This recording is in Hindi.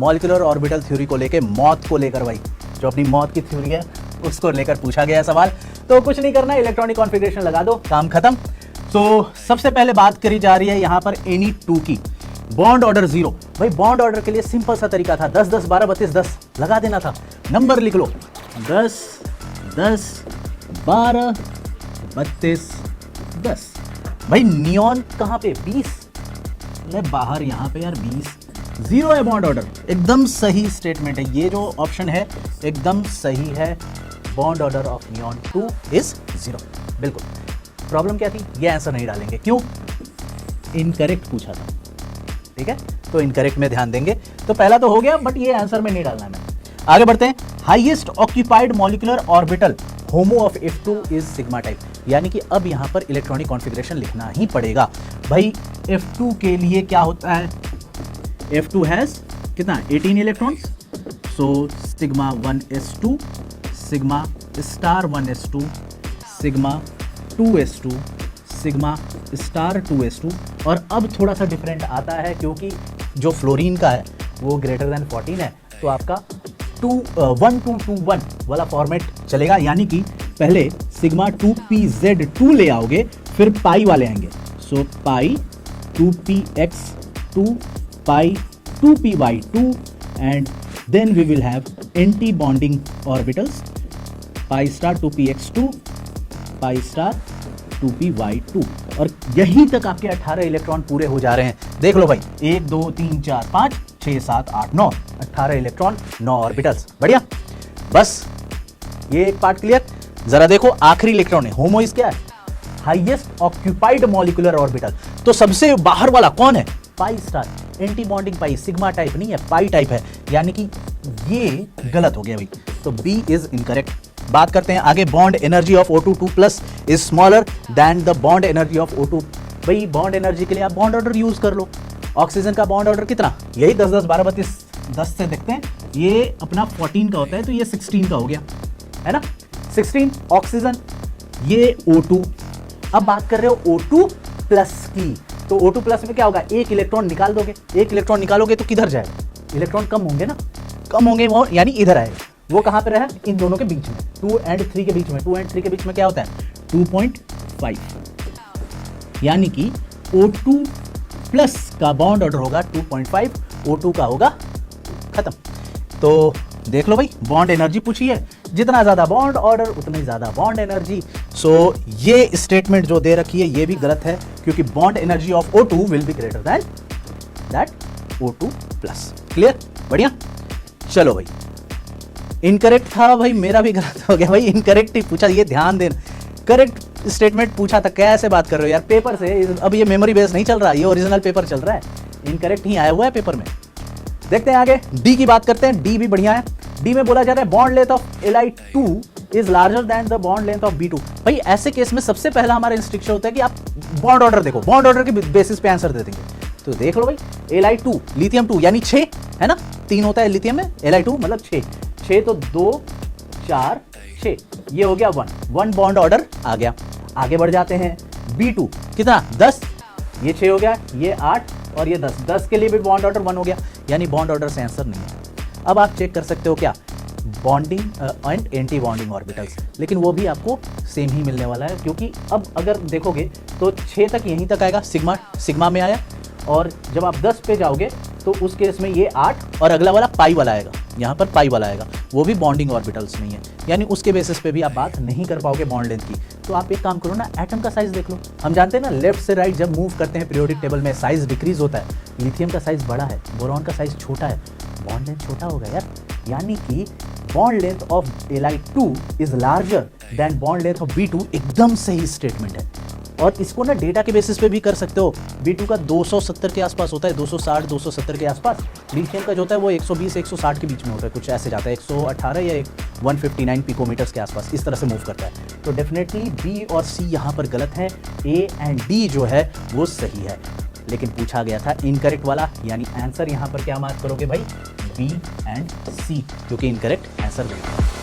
मॉलिक्यूलर ऑर्बिटल थ्योरी को लेकर, मौत को लेकर भाई, जो अपनी मौत की थ्योरी है उसको लेकर पूछा गया सवाल। तो कुछ नहीं करना, इलेक्ट्रॉनिक कॉन्फ़िगरेशन लगा दो, काम खत्म। तो सबसे पहले बात करी जा रही है यहां पर Ni2 की। Bond order 0। भाई बॉन्ड ऑर्डर के लिए सिंपल सा तरीका था, 10 10 12 32 10 लगा देना था। नंबर लिख लो, 10 10 12 32 10। भाई नियॉन कहां पे 20, मैं बाहर यहां पे यार 20, 0 है बॉन्ड ऑर्डर। एकदम सही स्टेटमेंट है ये, जो ऑप्शन है एकदम सही है। Bond order of neon 2 is 0, बिल्कुल। प्रॉब्लम क्या थी, ये आंसर नहीं डालेंगे, क्यों? इनकरेक्ट पूछा था, ठीक है, तो इनकरेक्ट में ध्यान देंगे। तो पहला तो हो गया, बट ये आंसर में नहीं डालना है। आगे बढ़ते हैं। Highest occupied molecular orbital homo of F2 is sigma type, यानी कि अब यहां पर इलेक्ट्रॉनिक कॉन्फ़िगरेशन लिखना ही पड़ेगा। भाई F2 के लिए क्या होता है, F2 हैज कितना 18 electrons, so sigma 1s2, sigma star 1s2, sigma 2s2, sigma star 2s2। और अब थोड़ा सा डिफरेंट आता है, क्योंकि जो फ्लोरीन का है वो ग्रेटर देन 14 है, तो आपका 1 2 2 1 वाला फॉर्मेट चलेगा, यानी कि पहले सिग्मा 2pz2 ले आओगे, फिर पाई वाले आएंगे। So pi 2px2, pi 2py2, and then we will have anti bonding orbitals, pi star 2px2, pi star 2py2। और यहीं तक आपके 18 इलेक्ट्रॉन पूरे हो जा रहे हैं। देख लो भाई, 1 2 3 4 5 6 7 8 9, 18 इलेक्ट्रॉन, 9 ऑर्बिटल्स। बढ़िया, बस ये एक पार्ट क्लियर। जरा देखो आखिरी इलेक्ट्रॉन है, होमोइस क्या है, हाईएस्ट ऑक्यूपाइड मॉलिक्यूलर ऑर्बिटल। तो सबसे बाहर वाला कौन है, पाई स्टार। एंटी बॉन्डिंग पाई, सिग्मा टाइप नहीं है, पाई टाइप है, यानी कि ये गलत हो गया भाई, तो बी इज इनकरेक्ट। बात करते हैं आगे। Bond energy of O2 2+ is smaller than the bond energy of O2। भाई बॉन्ड एनर्जी के लिए आप बॉन्ड ऑर्डर यूज कर लो। ऑक्सीजन का बॉन्ड ऑर्डर कितना, यही 10 10 12 32 10 से देखते हैं, ये अपना 14 का होता है, तो ये 16 का हो गया, है ना, 16 ऑक्सीजन, ये O2। अब बात कर रहे हो O2+ की, तो O2+ में क्या होगा, एक इलेक्ट्रॉन निकाल दोगे, एक इलेक्ट्रॉन निकालोगे तो किधर जाएगा, इलेक्ट्रॉन कम होंगे ना, कम होंगे वो, यानी इधर आएगा। वो कहां पे रहा, इन दोनों के बीच में, 2 और 3 के बीच में। 2 और 3 के बीच में क्या होता है, 2.5, यानी कि O2+ का बॉन्ड ऑर्डर होगा 2.5, O2 का होगा खत्म। तो देख लो भाई, बॉन्ड एनर्जी पूछी है, जितना ज्यादा बॉन्ड ऑर्डर उतनी ज्यादा बॉन्ड एनर्जी। सो ये स्टेटमेंट जो दे रखी है ये भी गलत है, क्योंकि bond energy of O2 will be greater than that O2+। Clear, बढ़िया। चलो भाई, इनकरेक्ट था भाई, मेरा भी गलत हो गया भाई, इनकरेक्ट ही पूछा, ये ध्यान देना, करेक्ट स्टेटमेंट पूछा था। कैसे बात कर रहे हो यार, पेपर से, अब ये मेमोरी बेस नहीं चल रहा, ये ओरिजिनल पेपर चल रहा है, इनकरेक्ट ही आया हुआ है पेपर में। देखते हैं आगे, डी की बात करते हैं। डी भी बढ़िया है। डी में बोला जा रहा है bond length of Li2 is larger than the bond length of B2। भाई ऐसे केस में सबसे पहला हमारा इंस्ट्रक्शन होता है कि आप बॉन्ड ऑर्डर देखो, बॉन्ड ऑर्डर के बेसिस पे आंसर दे देंगे। तो देख लो भाई, Li2 लिथियम 2 यानी 6 है ना, 3 होता है लिथियम में, Li2 मतलब 6 तो 2 4 6, ये हो गया 1 बॉन्ड ऑर्डर आ गया। आगे बढ़ जाते हैं, B2 कितना 10, ये 6 हो गया, ये 8 और ये 10 के लिए भी बॉन्ड ऑर्डर 1 हो गया, यानी बॉन्ड ऑर्डर से आंसर नहीं है। अब आप चेक कर सकते हो क्या, bonding and anti bonding orbitals, लेकिन वो भी आपको सेम ही मिलने वाला है, क्योंकि अब अगर देखोगे तो 6 तक यहीं तक आएगा, सिग्मा में आया, और जब आप 10 पे जाओगे तो उस केस में ये 8 और अगला वाला पाई वाला आएगा, यहाँ पर पाई वाला आएगा, वो भी बॉन्डिंग ऑर्बिटल्स नहीं है, यानी उसके बेसिस पे भी आप बात नहीं कर पाओगे बॉन्ड लेंथ की। तो आप एक काम करो ना, एटम का साइज देख लो। हम जानते हैं ना, लेफ्ट से राइट जब मूव करते हैं पीरियोडिक टेबल में साइज डिक्रीज होता है, लिथियम का साइज बड़ा है, बोरॉन का साइज छोटा है, बॉन्ड लेंथ छोटा होगा यार, यानी कि bond length of Li2 is larger than bond length of B2। एकदम सही स्टेटमेंट है, और इसको ना डेटा के बेसिस पे भी कर सकते हो। B2 का 270 के आसपास होता है, 260 270 के आसपास। लिथियम का जो होता है वो 120 160 के बीच में होता है, कुछ ऐसे जाता है, 118 या 159 पिकोमीटर्स के आसपास, इस तरह से मूव करता है। तो डेफिनेटली बी और सी यहाँ पर गलत है, ए एंड डी जो है वो सही है, लेकिन पूछा गया था इनकरेक्ट वाला, यानी आंसर यहाँ पर क्या मार्क करोगे भाई, बी एंड सी, क्योंकि इनकरेक्ट आंसर नहीं है।